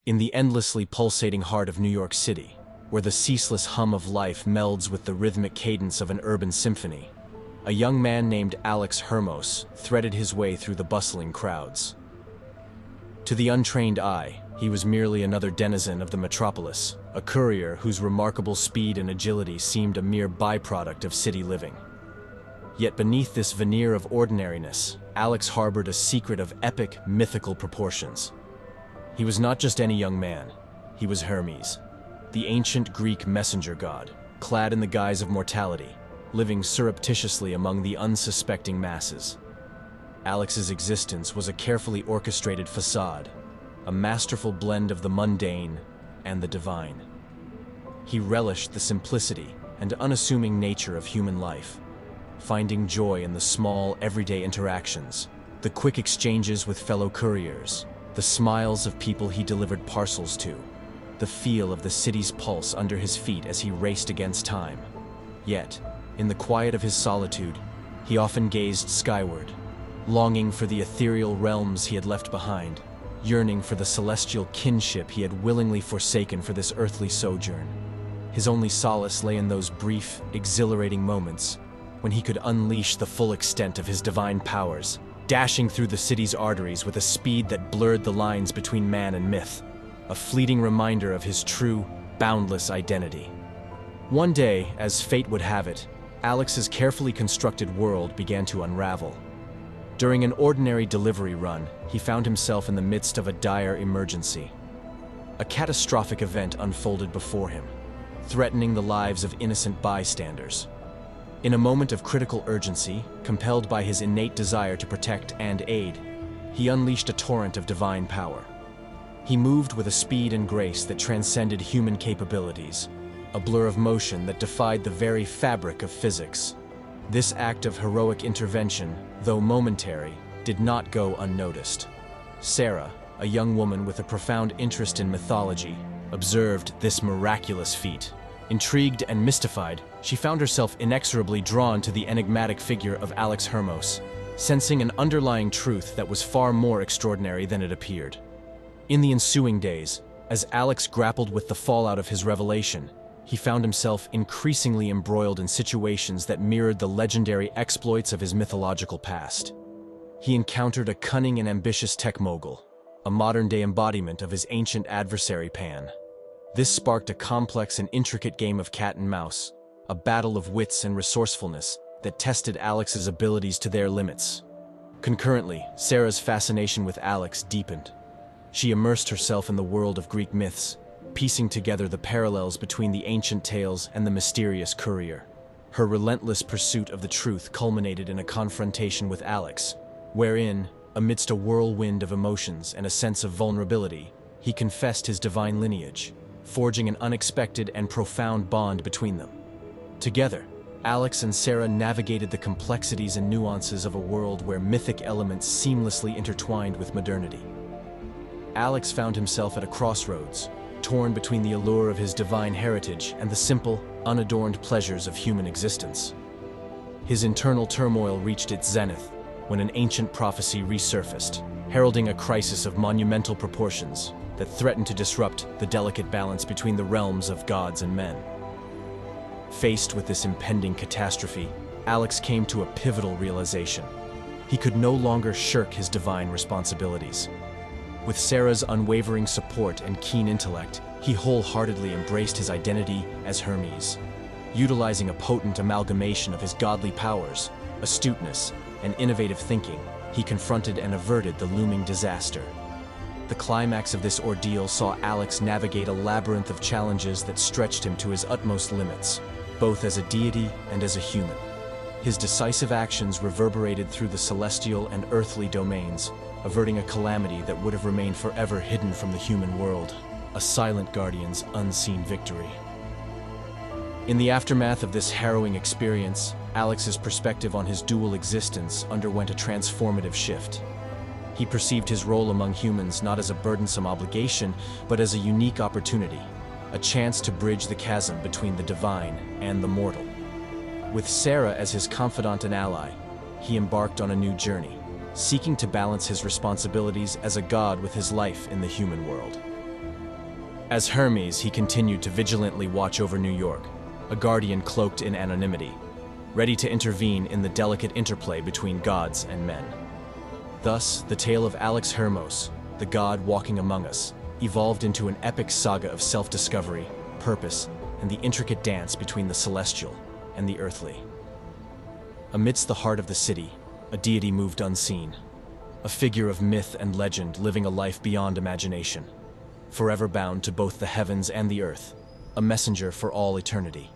In the endlessly pulsating heart of New York City, where the ceaseless hum of life melds with the rhythmic cadence of an urban symphony, a young man named Alex Hermos threaded his way through the bustling crowds. To the untrained eye, he was merely another denizen of the metropolis, a courier whose remarkable speed and agility seemed a mere byproduct of city living. Yet beneath this veneer of ordinariness, Alex harbored a secret of epic, mythical proportions. He was not just any young man. He was Hermes, the ancient Greek messenger god, clad in the guise of mortality, living surreptitiously among the unsuspecting masses. Alex's existence was a carefully orchestrated facade, a masterful blend of the mundane and the divine. He relished the simplicity and unassuming nature of human life, finding joy in the small, everyday interactions, the quick exchanges with fellow couriers, the smiles of people he delivered parcels to, the feel of the city's pulse under his feet as he raced against time. Yet, in the quiet of his solitude, he often gazed skyward, longing for the ethereal realms he had left behind, yearning for the celestial kinship he had willingly forsaken for this earthly sojourn. His only solace lay in those brief, exhilarating moments when he could unleash the full extent of his divine powers, dashing through the city's arteries with a speed that blurred the lines between man and myth, a fleeting reminder of his true, boundless identity. One day, as fate would have it, Alex's carefully constructed world began to unravel. During an ordinary delivery run, he found himself in the midst of a dire emergency. A catastrophic event unfolded before him, threatening the lives of innocent bystanders. In a moment of critical urgency, compelled by his innate desire to protect and aid, he unleashed a torrent of divine power. He moved with a speed and grace that transcended human capabilities, a blur of motion that defied the very fabric of physics. This act of heroic intervention, though momentary, did not go unnoticed. Sarah, a young woman with a profound interest in mythology, observed this miraculous feat. Intrigued and mystified, she found herself inexorably drawn to the enigmatic figure of Alex Hermos, sensing an underlying truth that was far more extraordinary than it appeared. In the ensuing days, as Alex grappled with the fallout of his revelation, he found himself increasingly embroiled in situations that mirrored the legendary exploits of his mythological past. He encountered a cunning and ambitious tech mogul, a modern-day embodiment of his ancient adversary Pan. This sparked a complex and intricate game of cat and mouse, a battle of wits and resourcefulness that tested Alex's abilities to their limits. Concurrently, Sarah's fascination with Alex deepened. She immersed herself in the world of Greek myths, piecing together the parallels between the ancient tales and the mysterious courier. Her relentless pursuit of the truth culminated in a confrontation with Alex, wherein, amidst a whirlwind of emotions and a sense of vulnerability, he confessed his divine lineage, forging an unexpected and profound bond between them. Together, Alex and Sarah navigated the complexities and nuances of a world where mythic elements seamlessly intertwined with modernity. Alex found himself at a crossroads, torn between the allure of his divine heritage and the simple, unadorned pleasures of human existence. His internal turmoil reached its zenith when an ancient prophecy resurfaced, heralding a crisis of monumental proportions that threatened to disrupt the delicate balance between the realms of gods and men. Faced with this impending catastrophe, Alex came to a pivotal realization. He could no longer shirk his divine responsibilities. With Sarah's unwavering support and keen intellect, he wholeheartedly embraced his identity as Hermes. Utilizing a potent amalgamation of his godly powers, astuteness, and innovative thinking, he confronted and averted the looming disaster. The climax of this ordeal saw Alex navigate a labyrinth of challenges that stretched him to his utmost limits, both as a deity and as a human. His decisive actions reverberated through the celestial and earthly domains, averting a calamity that would have remained forever hidden from the human world, a silent guardian's unseen victory. In the aftermath of this harrowing experience, Alex's perspective on his dual existence underwent a transformative shift. He perceived his role among humans not as a burdensome obligation, but as a unique opportunity, a chance to bridge the chasm between the divine and the mortal. With Sarah as his confidant and ally, he embarked on a new journey, seeking to balance his responsibilities as a god with his life in the human world. As Hermes, he continued to vigilantly watch over New York, a guardian cloaked in anonymity, ready to intervene in the delicate interplay between gods and men. Thus, the tale of Alex Hermos, the god walking among us, evolved into an epic saga of self-discovery, purpose, and the intricate dance between the celestial and the earthly. Amidst the heart of the city, a deity moved unseen, a figure of myth and legend living a life beyond imagination, forever bound to both the heavens and the earth, a messenger for all eternity.